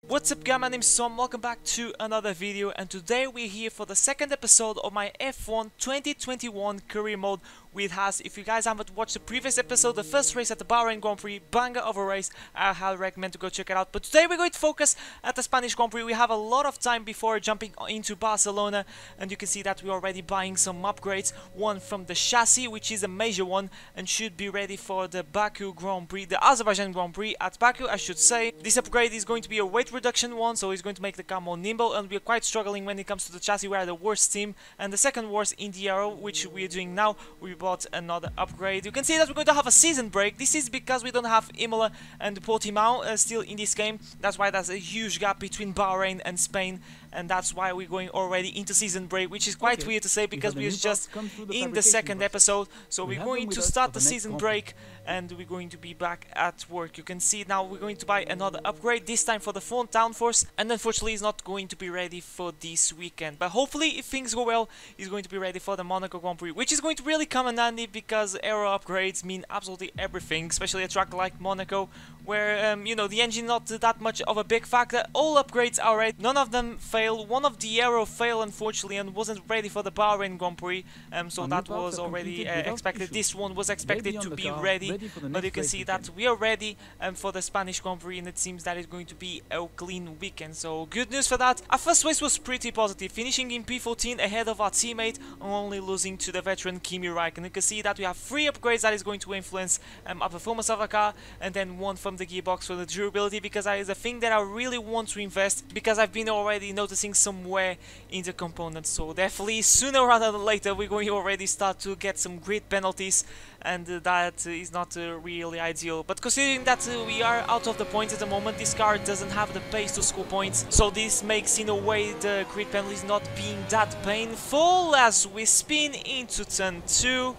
What's up guys, my name is Tom, welcome back to another video, and today we're here for the second episode of my F1 2021 career mode with Haas. If you guys haven't watched the previous episode, the first race at the Bahrain Grand Prix, banger of a race, I highly recommend to go check it out. But today we're going to focus at the Spanish Grand Prix. We have a lot of time before jumping into Barcelona, and you can see that we're already buying some upgrades. One from the chassis, which is a major one, and should be ready for the Baku Grand Prix, the Azerbaijan Grand Prix at Baku, I should say. This upgrade is going to be a weight reduction one, so it's going to make the car more nimble, and we're quite struggling when it comes to the chassis. We are the worst team and the second worst in the aero, which we're doing now. We bought another upgrade. You can see that we're going to have a season break. This is because we don't have Imola and Portimao still in this game. That's why there's a huge gap between Bahrain and Spain, and that's why we're going already into season break, which is quite weird to say because we're just in the second episode. So we're going to start the season break and we're going to be back at work. You can see now we're going to buy another upgrade, this time for the front downforce, and unfortunately it's not going to be ready for this weekend. But hopefully, if things go well, it's going to be ready for the Monaco Grand Prix, which is going to really come in handy because aero upgrades mean absolutely everything, especially a track like Monaco, where you know, the engine not that much of a big factor. All upgrades are ready, none of them fail. One of the aero failed unfortunately and wasn't ready for the Bahrain Grand Prix, so that was already expected. This one was expected to be ready, but you can see that we are ready for the Spanish Grand Prix, and it seems that it's going to be a clean weekend, so good news for that. Our first race was pretty positive, finishing in P14 ahead of our teammate, only losing to the veteran Kimi Räikkönen. You can see that we have 3 upgrades that is going to influence our performance of our car, and then 1 from the gearbox for the durability, because that is a thing that I really want to invest, because I've been already noticing some wear in the components. So definitely sooner rather than later we're going to already start to get some grid penalties, and that is not really ideal. But considering that we are out of the points at the moment, this car doesn't have the pace to score points, so this makes in a way the grid penalties not being that painful as we spin into turn 2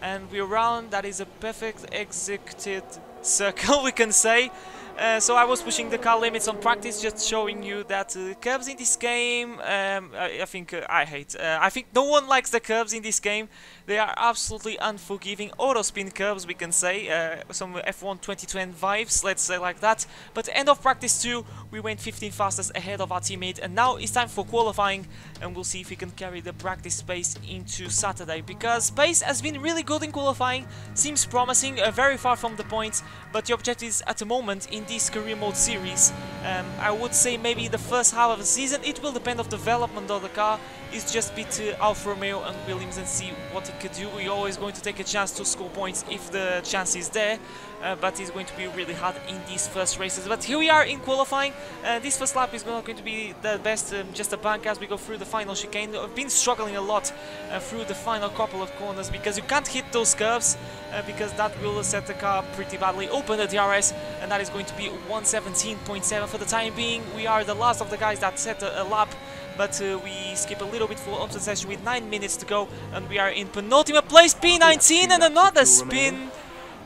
and we're around. That is a perfect executed circle, we can say. So I was pushing the car limits on practice, just showing you that curves in this game, I think I think no one likes the curves in this game. They are absolutely unforgiving auto spin curves, we can say, some F1 2020 vibes, let's say like that. But end of practice 2, we went 15 fastest ahead of our teammate, and now it's time for qualifying, and we'll see if we can carry the practice pace into Saturday, because pace has been really good in qualifying, seems promising, very far from the points, but the objectives at the moment in this career mode series, I would say maybe the first half of the season, it will depend on development of the car, is just beat Alfa Romeo and Williams and see what it could do. We're always going to take a chance to score points if the chance is there, but it's going to be really hard in these first races. But here we are in qualifying. This first lap is not going to be the best, just a bank as we go through the final chicane. I've been struggling a lot through the final couple of corners because you can't hit those curves, because that will set the car pretty badly. Open the DRS, and that is going to be 117.7 for the time being. We are the last of the guys that set a lap, but we skip a little bit for onto the session with 9 minutes to go, and we are in penultimate place, P19, and another spin.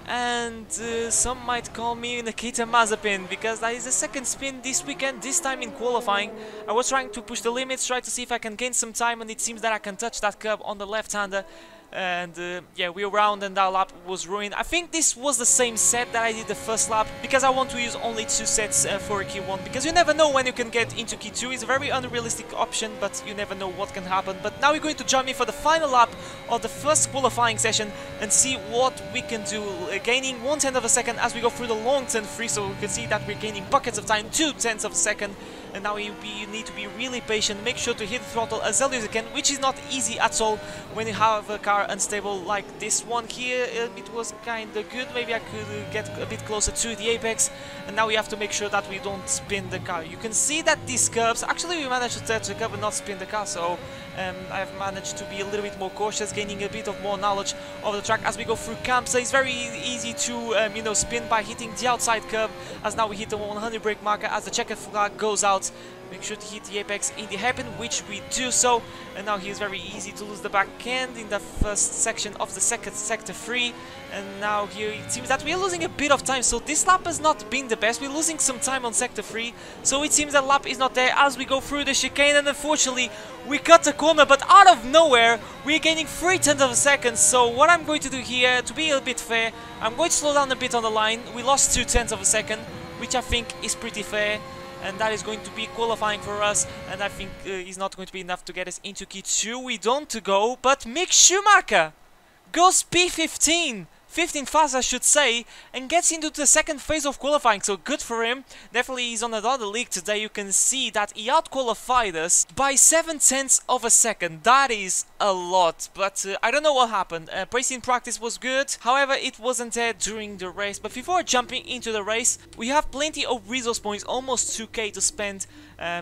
And some might call me Nikita Mazepin, because that is the second spin this weekend, this time in qualifying. I was trying to push the limits, try to see if I can gain some time, and it seems that I can touch that curb on the left-hander. And yeah, we were round and our lap was ruined. I think this was the same set that I did the first lap, because I want to use only 2 sets for a key 1, because you never know when you can get into key 2. It's a very unrealistic option, but you never know what can happen. But now we're going to join me for the final lap of the first qualifying session and see what we can do, gaining 1/10 of a second as we go through the long turn 3, so we can see that we're gaining buckets of time, 2/10 of a second. And now you need to be really patient, make sure to hit the throttle as early as you can, which is not easy at all when you have a car unstable like this one here. It was kind of good, maybe I could get a bit closer to the apex, and now we have to make sure that we don't spin the car. You can see that these curves, actually we managed to touch the curve and not spin the car, so I've managed to be a little bit more cautious, gaining a bit of more knowledge of the track as we go through camps. So it's very easy to you know, spin by hitting the outside curve, as now we hit the 100 brake marker as the checkered flag goes out. Make sure to hit the apex in the hairpin, which we do so. And now here's very easy to lose the back end in the first section of the second sector 3. And now here it seems that we're losing a bit of time, so this lap has not been the best. We're losing some time on sector 3, so it seems that lap is not there as we go through the chicane, and unfortunately we cut the corner, but out of nowhere we're gaining 3/10 of a second. So what I'm going to do here, to be a bit fair, I'm going to slow down a bit on the line. We lost 2/10 of a second, which I think is pretty fair. and that is going to be qualifying for us, and I think is not going to be enough to get us into Q2. We don't go, but Mick Schumacher goes P15. 15 fast, I should say, and gets into the second phase of qualifying, so good for him. Definitely he's on another league today. You can see that he out-qualified us by 0.7 of a second. That is a lot, but I don't know what happened. Racing practice was good, however it wasn't there during the race. But before jumping into the race, we have plenty of resource points, almost 2k to spend.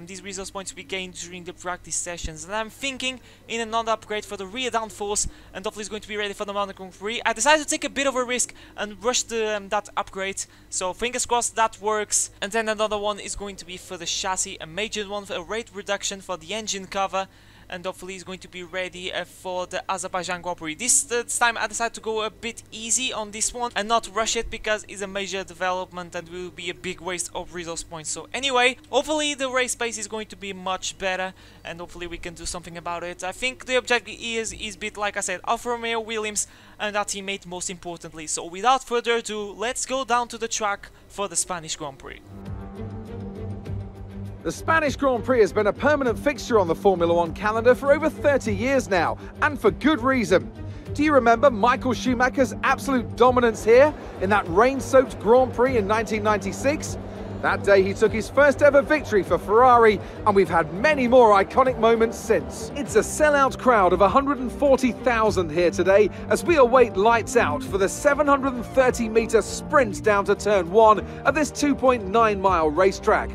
These resource points we gained during the practice sessions, and I'm thinking in another upgrade for the rear downforce, and hopefully it's going to be ready for the Mountain Grand Prix. I decided to take a bit of a risk and rush that upgrade, so fingers crossed that works. And then another one is going to be for the chassis, a major one for a rate reduction for the engine cover, and hopefully it's going to be ready for the Azerbaijan Grand Prix. This time I decided to go a bit easy on this one and not rush it, because it's a major development and will be a big waste of resource points. So anyway, hopefully the race pace is going to be much better, and hopefully we can do something about it. I think the objective is a bit, like I said, Alfa Romeo, Williams and our teammate most importantly. So without further ado, let's go down to the track for the Spanish Grand Prix. The Spanish Grand Prix has been a permanent fixture on the Formula One calendar for over 30 years now, and for good reason. Do you remember Michael Schumacher's absolute dominance here in that rain-soaked Grand Prix in 1996? That day he took his first ever victory for Ferrari, and we've had many more iconic moments since. It's a sellout crowd of 140,000 here today as we await lights out for the 730-metre sprint down to turn 1 of this 2.9-mile racetrack.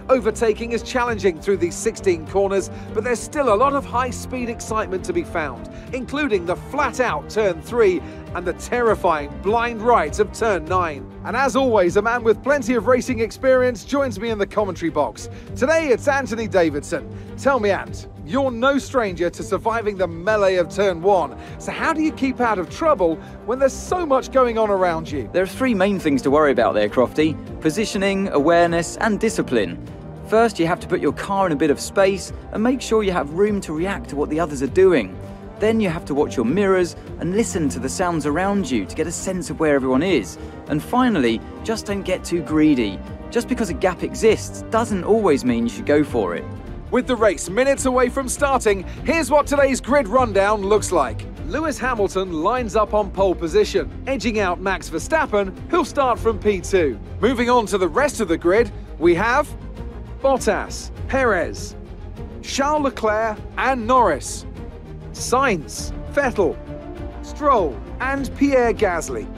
Overtaking is challenging through these 16 corners, but there's still a lot of high-speed excitement to be found, including the flat-out turn 3 and the terrifying blind right of turn 9. And as always, a man with plenty of racing experience joins me in the commentary box. Today it's Anthony Davidson. Tell me, Ant, you're no stranger to surviving the melee of turn 1, so how do you keep out of trouble when there's so much going on around you? There are three main things to worry about there, Crofty: positioning, awareness and discipline. First, you have to put your car in a bit of space and make sure you have room to react to what the others are doing. Then you have to watch your mirrors and listen to the sounds around you to get a sense of where everyone is. And finally, just don't get too greedy. Just because a gap exists doesn't always mean you should go for it. With the race minutes away from starting, here's what today's grid rundown looks like. Lewis Hamilton lines up on pole position, edging out Max Verstappen, who'll start from P2. Moving on to the rest of the grid, we have Bottas, Perez, Charles Leclerc and Norris, Sainz, Vettel, Stroll and Pierre Gasly,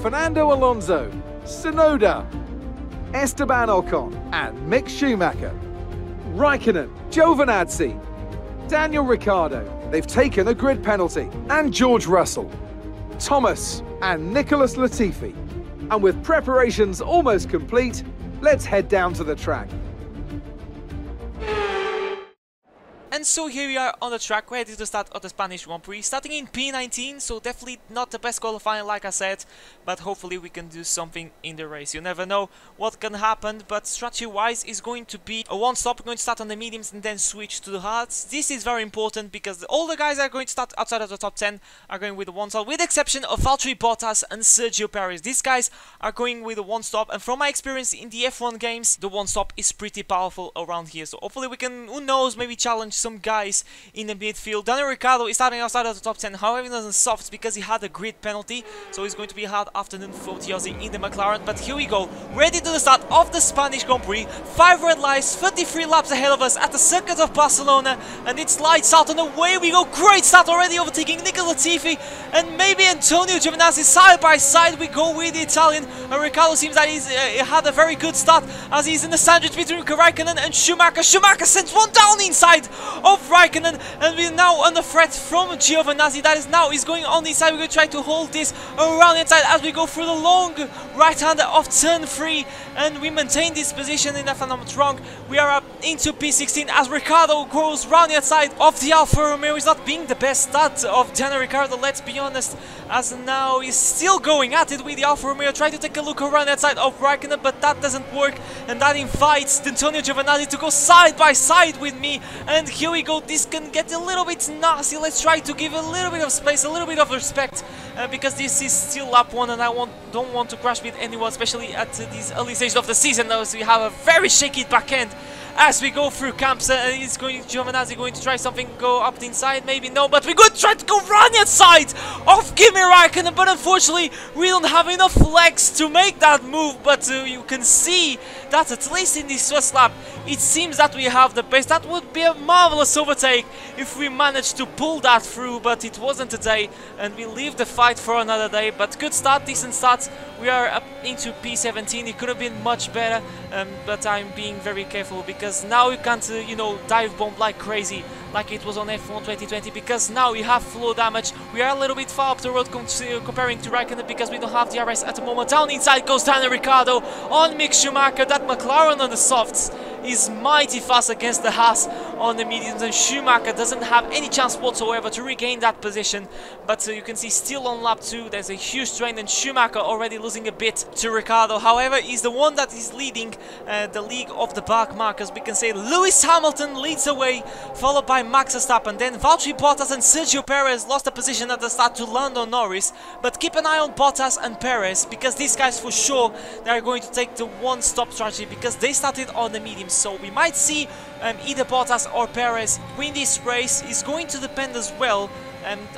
Fernando Alonso, Tsunoda, Esteban Ocon and Mick Schumacher, Raikkonen, Giovinazzi, Daniel Ricciardo, they've taken a grid penalty, and George Russell, Thomas and Nicholas Latifi. And with preparations almost complete, let's head down to the track. And so here we are on the track, ready to start of the Spanish Grand Prix, starting in P19, so definitely not the best qualifying like I said, but hopefully we can do something in the race. You never know what can happen, but strategy wise is going to be a one-stop. We're going to start on the mediums and then switch to the hards. This is very important because all the guys that are going to start outside of the top 10 are going with the one-stop, with the exception of Valtteri Bottas and Sergio Perez. These guys are going with the one-stop, and from my experience in the F1 games, the one-stop is pretty powerful around here, so hopefully we can, who knows, maybe challenge some guys in the midfield. Daniel Ricciardo is starting outside of the top 10, however he doesn't soft because he had a grid penalty, so it's going to be a hard afternoon for Tiozzi in the McLaren. But here we go, ready to the start of the Spanish Grand Prix. 5 red lights, 33 laps ahead of us at the circuit of Barcelona, and it's lights out and away we go. Great start already, overtaking Nicola Latifi and maybe Antonio Giovinazzi. Side by side we go with the Italian, and Ricciardo seems that he's had a very good start as he's in the sandwich between Raikkonen and Schumacher. Schumacher sends one down inside of Raikkonen, and we're now on the threat from Giovinazzi. That is now is going on the inside. We're going to try to hold this around the inside as we go through the long right-hander of turn 3, and we maintain this position. And if I'm not wrong, we are up into P16 as Ricciardo goes round the outside of the Alfa Romeo. Is not being the best start of Daniel Ricciardo, let's be honest, as now he's still going at it with the Alfa Romeo. Try to take a look around the outside of Raikkonen, but that doesn't work, and that invites Antonio Giovinazzi to go side by side with me. And here here we go. This can get a little bit nasty. Let's try to give a little bit of space, a little bit of respect, because this is still lap 1 and I don't want to crash with anyone, especially at these early stages of the season now, so we have a very shaky back end as we go through camps. Giovinazzi going to try something, go up the inside, maybe no, but we're going to try to go run outside of Kimi Räikkönen, but unfortunately we don't have enough legs to make that move. But you can see that at least in this first lap it seems that we have the pace. That would be a marvelous overtake if we managed to pull that through, but it wasn't today and we leave the fight for another day. But good start, decent start. We are up into P17. It could have been much better, but I'm being very careful because now you can't you know, dive bomb like crazy like it was on F1 2020, because now we have flow damage. We are a little bit far up the road comparing to Räikkönen because we don't have DRS at the moment. Down inside goes Daniel Ricciardo on Mick Schumacher. That McLaren on the softs is mighty fast against the Haas on the mediums, and Schumacher doesn't have any chance whatsoever to regain that position. But you can see still on lap 2 there's a huge strain, and Schumacher already losing a bit to Ricciardo. However, he's the one that is leading the league of the back markers. We can say Lewis Hamilton leads away, followed by Max Verstappen. Then Valtteri Bottas and Sergio Perez lost a position at the start to Lando Norris. But keep an eye on Bottas and Perez, because these guys for sure they are going to take the one-stop strategy, because they started on the mediums. So we might see either Bottas or Perez win this race. Is going to depend as well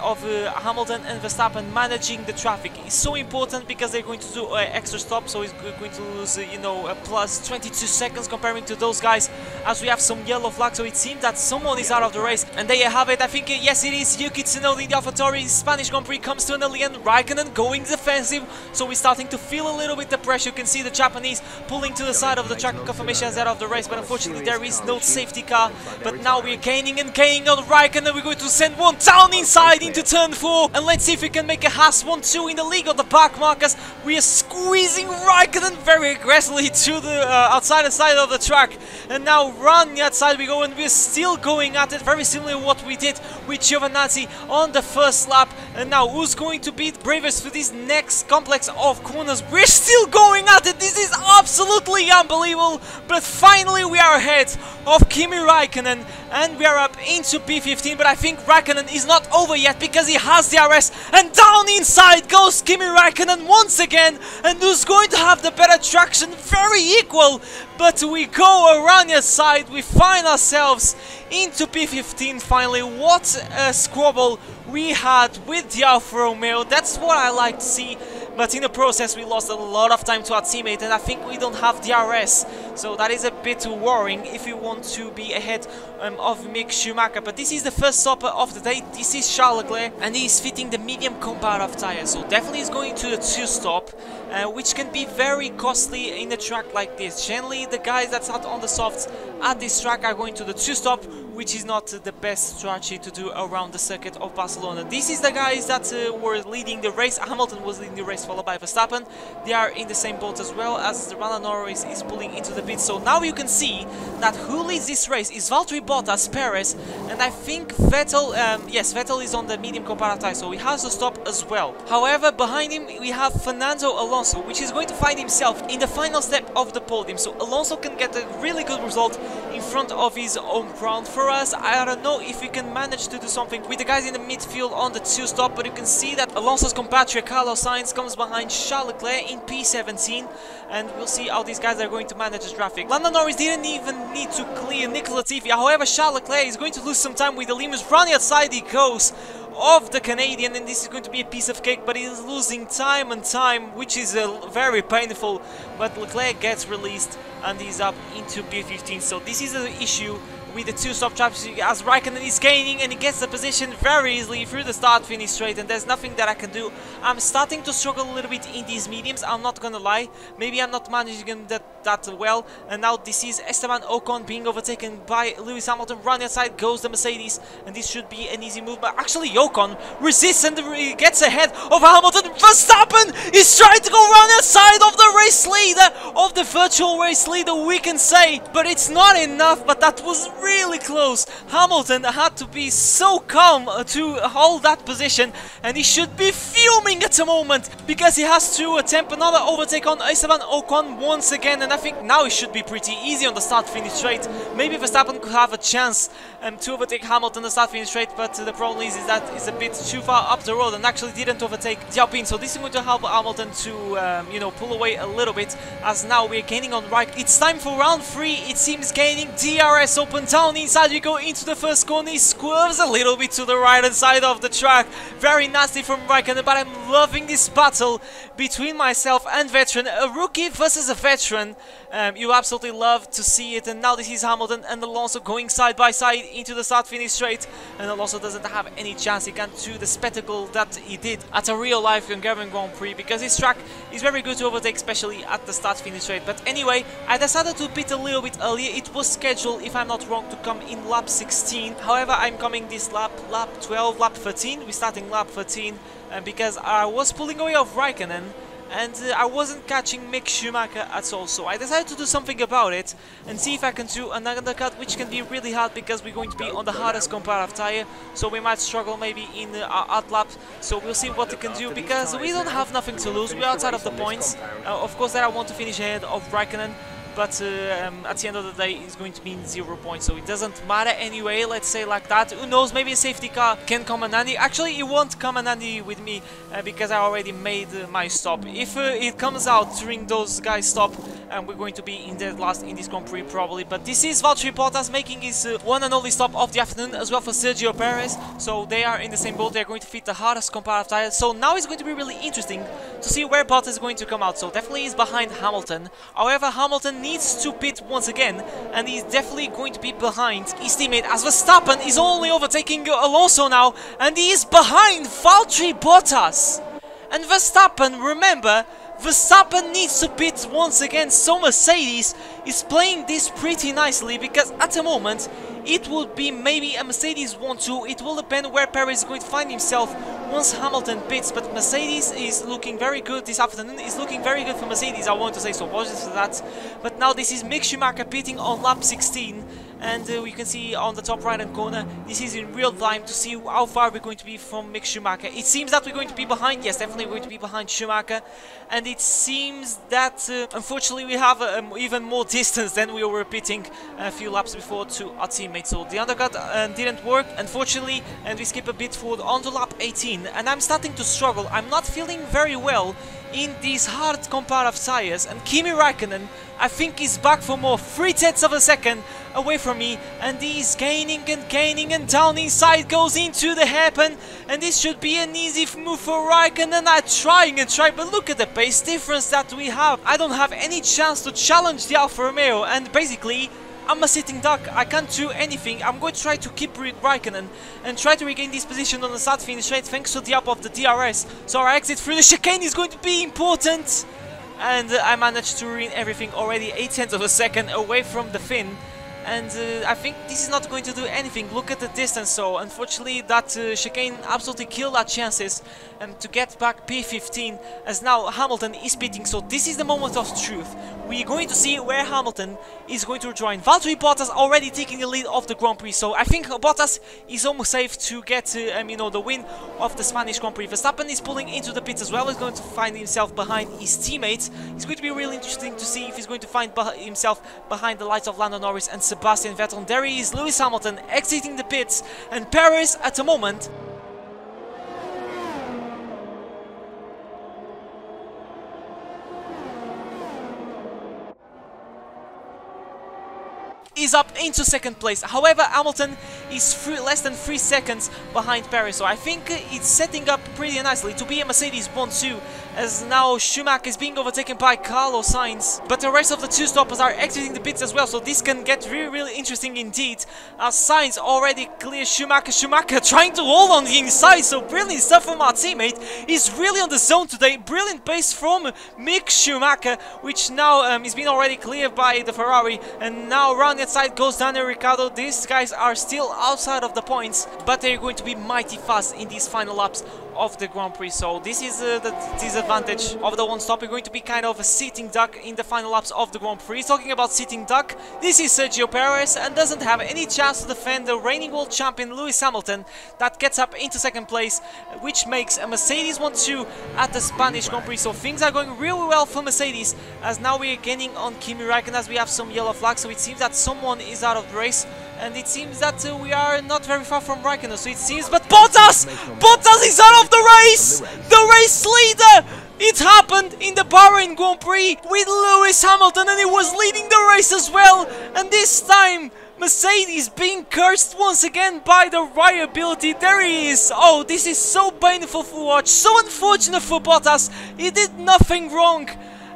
of Hamilton and Verstappen managing the traffic. It's so important because they're going to do extra stop, so he's going to lose you know, a plus 22 seconds comparing to those guys, as we have some yellow flags. So it seems that someone is out of the race, and there you have it. I think yes, it is Yuki Tsunoda in the AlphaTauri. Spanish Grand Prix comes to an end. Räikkönen going defensive, so we're starting to feel a little bit the pressure. You can see the Japanese pulling to the side of the track. Confirmation is out of the race, but unfortunately there is no safety car. But now we're gaining and gaining on Räikkönen. We're going to send one down inside into turn 4, and let's see if we can make a Haas 1-2 in the league of the back markers. We are squeezing Räikkönen very aggressively to the outside side of the track, and now run outside we go, and we're still going at it, very similar to what we did with Giovinazzi on the first lap. And now who's going to beat bravest for this next complex of corners? We're still going at it. This is absolutely unbelievable, but finally we are ahead of Kimi Räikkönen and we are up into P15. But I think Räikkönen is not over yet because he has DRS, and down inside goes Kimi Räikkönen once again. And who's going to have the better traction? Very equal, but we go around the side. We find ourselves into P15 finally. What a squabble we had with the Alfa Romeo. That's what I like to see. But in the process we lost a lot of time to our teammate, and I think we don't have DRS, so that is a bit worrying if we want to be ahead of Mick Schumacher. But this is the first stopper of the day. This is Charles Leclerc, and he is fitting the medium compound of tires, so definitely is going to the 2-stop, which can be very costly in a track like this. Generally the guys that start on the softs at this track are going to the 2-stop, which is not the best strategy to do around the circuit of Barcelona. This is the guys that were leading the race. Hamilton was leading the race, followed by Verstappen. They are in the same boat as well, as the Lando Norris is pulling into the pit. So now you can see that who leads this race is Valtteri Bottas, Perez, and I think Vettel. Yes, Vettel is on the medium compound tire, so he has to stop as well. However, behind him we have Fernando Alonso, which is going to find himself in the final step of the podium. So Alonso can get a really good result in front of his own ground. For us, I don't know if we can manage to do something with the guys in the midfield on the 2-stop, but you can see that Alonso's compatriot Carlos Sainz comes behind Charles Leclerc in P17, and we'll see how these guys are going to manage the traffic. Lando Norris didn't even need to clear Nicolas Latifi. However, Charles Leclerc is going to lose some time with the limits. Running outside he goes of the Canadian, and this is going to be a piece of cake, but he is losing time and time, which is very painful. But Leclerc gets released and he's up into P15. So this is the issue with the 2-stop traffic, as Räikkönen is gaining and he gets the position very easily through the start-finish straight, and there's nothing that I can do. I'm starting to struggle a little bit in these mediums, I'm not gonna lie. Maybe I'm not managing that well. And now this is Esteban Ocon being overtaken by Lewis Hamilton. Running outside goes the Mercedes, and this should be an easy move, but actually Ocon resists and gets ahead of Hamilton. Verstappen is trying to go run outside of the race leader, of the virtual race leader, we can say, but it's not enough. But that was really close. Hamilton had to be so calm to hold that position, and he should be fuming at the moment because he has to attempt another overtake on Esteban Ocon once again. And I think now it should be pretty easy on the start-finish straight. Maybe Verstappen could have a chance to overtake Hamilton on the start-finish straight, but the problem is that it's a bit too far up the road and actually didn't overtake the Alpine. So this is going to help Hamilton to, you know, pull away a little bit, as now we're gaining on Raikkonen. It's time for round 3. It seems gaining. DRS open down inside. We go into the first corner. He swerves a little bit to the right-hand side of the track. Very nasty from Raikkonen, but I'm loving this battle between myself and veteran. A rookie versus a veteran. You absolutely love to see it. And now this is Hamilton and Alonso going side by side into the start-finish straight. And Alonso doesn't have any chance. He can't do the spectacle that he did at a real-life Hungarian Grand Prix, because his track is very good to overtake, especially at the start-finish straight. But anyway, I decided to pit a little bit earlier. It was scheduled, if I'm not wrong, to come in lap 16. However, I'm coming this lap 12, lap 13. We're starting lap 13 because I was pulling away of Raikkonen. And I wasn't catching Mick Schumacher at all, so I decided to do something about it and see if I can do an undercut, which can be really hard because we're going to be on the hardest comparative tire, so we might struggle maybe in our hard lap. So we'll see what we can do, because we don't have nothing to lose. We're outside of the points. Of course, that I want to finish ahead of Raikkonen, but at the end of the day it's going to mean 0 points, so it doesn't matter anyway, let's say like that. Who knows, maybe a safety car can come in handy. Actually, it won't come in handy with me because I already made my stop. If it comes out during those guys stop, we're going to be in dead last in this Grand Prix probably. But this is Valtteri Bottas making his one and only stop of the afternoon, as well for Sergio Perez, so they are in the same boat. They're going to fit the hardest comparative tire, so now it's going to be really interesting to see where Bottas is going to come out. So definitely he's behind Hamilton. However, Hamilton needs to pit once again, and he's definitely going to be behind his teammate, as Verstappen is only overtaking Alonso now, and he is behind Valtteri Bottas. And Verstappen, remember, Verstappen needs to pit once again, so Mercedes is playing this pretty nicely, because at the moment it would be maybe a Mercedes 1-2. It will depend where Perez is going to find himself once Hamilton pits, but Mercedes is looking very good this afternoon. It's looking very good for Mercedes, I want to say, so apologies for that. But now this is Mick Schumacher pitting on lap 16. And we can see on the top right hand corner, this is in real time to see how far we're going to be from Mick Schumacher. It seems that we're going to be behind, yes, definitely going to be behind Schumacher. And it seems that unfortunately we have even more distance than we were pitting a few laps before to our teammates. So the undercut didn't work, unfortunately, and we skip a bit forward onto lap 18. And I'm starting to struggle. I'm not feeling very well in these hard comparative tires, and Kimi Raikkonen, I think, is back for more, 3/10 of a second away from me, and he's gaining and down inside goes into the hairpin, and this should be an easy move for Raikkonen. I'm trying, but look at the pace difference that we have. I don't have any chance to challenge the Alfa Romeo, and basically I'm a sitting duck. I can't do anything. I'm going to try to keep Raikkonen and try to regain this position on the start finish straight thanks to the help of the DRS. So our exit through the chicane is going to be important. And I managed to ruin everything already, 0.8 of a second away from the Finn. And I think this is not going to do anything. Look at the distance. So unfortunately that chicane absolutely killed our chances to get back P15, as now Hamilton is pitting. So this is the moment of truth. We're going to see where Hamilton is going to join. Valtteri Bottas already taking the lead of the Grand Prix, so I think Bottas is almost safe to get you know, the win of the Spanish Grand Prix. Verstappen is pulling into the pits as well. He's going to find himself behind his teammates. It's going to be really interesting to see if he's going to find himself behind the likes of Lando Norris and Sebastian Vettel. There he is, Lewis Hamilton exiting the pits, and Perez at the moment is up into second place. However, Hamilton is less than 3 seconds behind Perez, so I think it's setting up pretty nicely to be a Mercedes 1-2, as now Schumacher is being overtaken by Carlos Sainz, but the rest of the two stoppers are exiting the pits as well, so this can get really interesting indeed, as Sainz already clears Schumacher trying to hold on the inside. So brilliant stuff from our teammate. He's really on the zone today. Brilliant pace from Mick Schumacher, which now is being already cleared by the Ferrari, and now round that side goes Daniel Ricciardo. These guys are still outside of the points, but they're going to be mighty fast in these final laps of the Grand Prix. So this is the disadvantage of the one stop. We're going to be kind of a sitting duck in the final laps of the Grand Prix. Talking about sitting duck, this is Sergio Perez and doesn't have any chance to defend the reigning world champion Lewis Hamilton. That gets up into second place, which makes a Mercedes 1-2 at the Spanish Grand Prix. So things are going really well for Mercedes, as now we're gaining on Kimi Räikkönen as we have some yellow flags. So it seems that someone is out of the race, and it seems that we are not very far from Räikkönen. So it seems, but Bottas is out of the race! The race leader! It happened in the Bahrain Grand Prix with Lewis Hamilton, and he was leading the race as well. And this time, Mercedes being cursed once again by the reliability. There he is. Oh, this is so painful to watch. So unfortunate for Bottas. He did nothing wrong.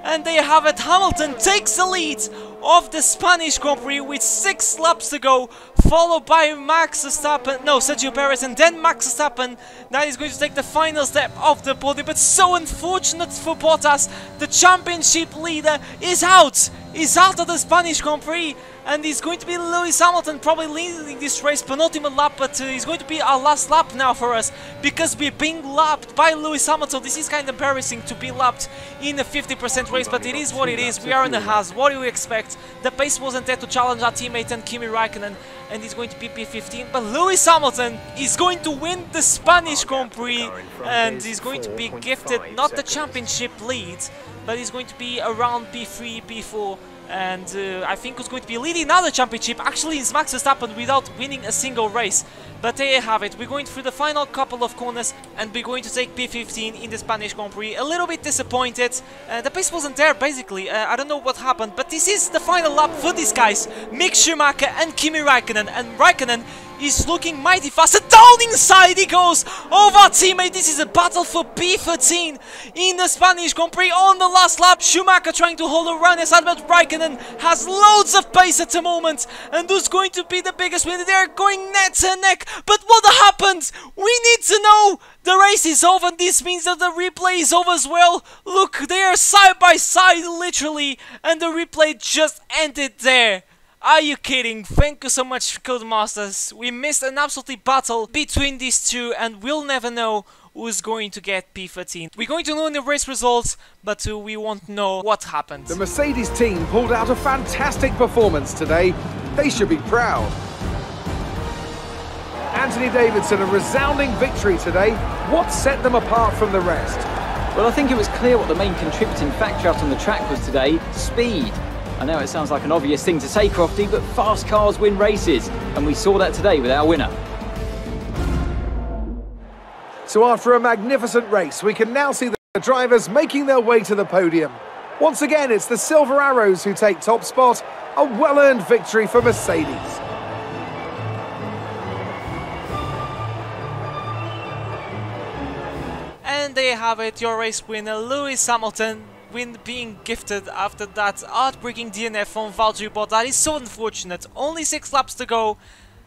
And there you have it. Hamilton takes the lead of the Spanish Grand Prix with 6 laps to go, followed by Sergio Perez, and then Max Verstappen. That is going to take the final step of the podium, but so unfortunate for Bottas. The championship leader is out. He's out of the Spanish Grand Prix, and he's going to be Lewis Hamilton probably leading this race, penultimate lap, but it's going to be our last lap now for us, because we're being lapped by Lewis Hamilton. This is kind of embarrassing to be lapped in a 50% race, but it is what it is. We are in the Haas. What do you expect? The pace wasn't there to challenge our teammate and Kimi Räikkönen, and he's going to be P15, but Lewis Hamilton is going to win the Spanish Grand Prix, and he's going to be gifted not the championship lead, but he's going to be around P3, P4, and I think he's going to be leading another championship. Actually, it's Max Verstappen without winning a single race. But there you have it. We're going through the final couple of corners, and we're going to take P15 in the Spanish Grand Prix. A little bit disappointed. The pace wasn't there, basically. I don't know what happened, but this is the final lap for these guys, Mick Schumacher and Kimi Räikkönen. And Räikkönen is looking mighty fast, and down inside he goes of our teammate. This is a battle for P13 in the Spanish Grand Prix on the last lap. Schumacher trying to hold around his side, but Räikkönen has loads of pace at the moment, and who's going to be the biggest winner? They're going neck to neck, but what happened? We need to know. The race is over, and this means that the replay is over as well. Look, they are side by side literally, and the replay just ended there. Are you kidding? Thank you so much, Codemasters. We missed an absolutely battle between these two, and we'll never know who's going to get P13. We're going to know the race results, but we won't know what happened. The Mercedes team pulled out a fantastic performance today. They should be proud. Anthony Davidson, a resounding victory today. What set them apart from the rest? Well, I think it was clear what the main contributing factor out on the track was today: speed. I know it sounds like an obvious thing to say, Crofty, but fast cars win races, and we saw that today with our winner. So after a magnificent race, we can now see the drivers making their way to the podium. Once again, it's the Silver Arrows who take top spot. A well-earned victory for Mercedes. And there you have it, your race winner, Lewis Hamilton, being gifted after that heartbreaking DNF from Valtteri Bottas. That is so unfortunate. Only 6 laps to go.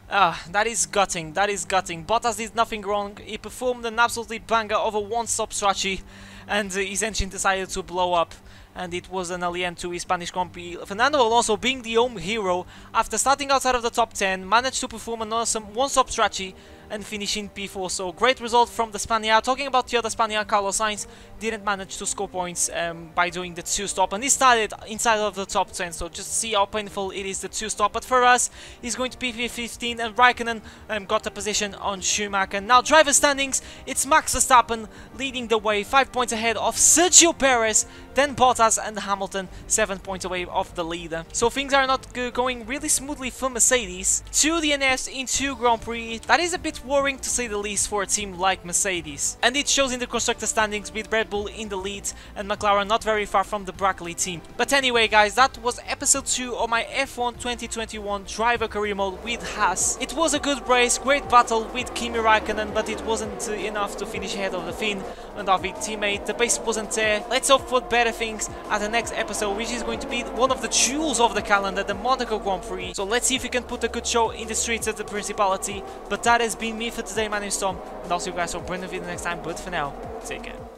That is gutting. That is gutting. Bottas did nothing wrong. He performed an absolutely banger of a one-stop strategy, and his engine decided to blow up, and it was an early end to his Spanish Grand Prix. Fernando Alonso, being the home hero, after starting outside of the top 10, managed to perform an awesome one-stop strategy and finishing P4. So great result from the Spaniard. Talking about the other Spaniard, Carlos Sainz didn't manage to score points by doing the 2-stop, and he started inside of the top 10. So just see how painful it is, the 2-stop. But for us, he's going to be P15, and Räikkönen got a position on Schumacher. Now driver standings, it's Max Verstappen leading the way, 5 points ahead of Sergio Perez, then Bottas and Hamilton 7 points away of the leader. So things are not going really smoothly for Mercedes. 2 DNFs in 2 Grand Prix. That is a bit worrying to say the least for a team like Mercedes. And it shows in the constructor standings with Red Bull in the lead and McLaren not very far from the Brackley team. But anyway guys, that was episode 2 of my F1 2021 driver career mode with Haas. It was a good race, great battle with Kimi Räikkönen, but it wasn't enough to finish ahead of the Finn and our teammate. The pace wasn't there. Let's hope for better things at the next episode, which is going to be one of the jewels of the calendar, the Monaco Grand Prix. So let's see if we can put a good show in the streets of the Principality. But that has been me for today. My name is Tom, and I'll see you guys for a brand new video next time. But for now, take care.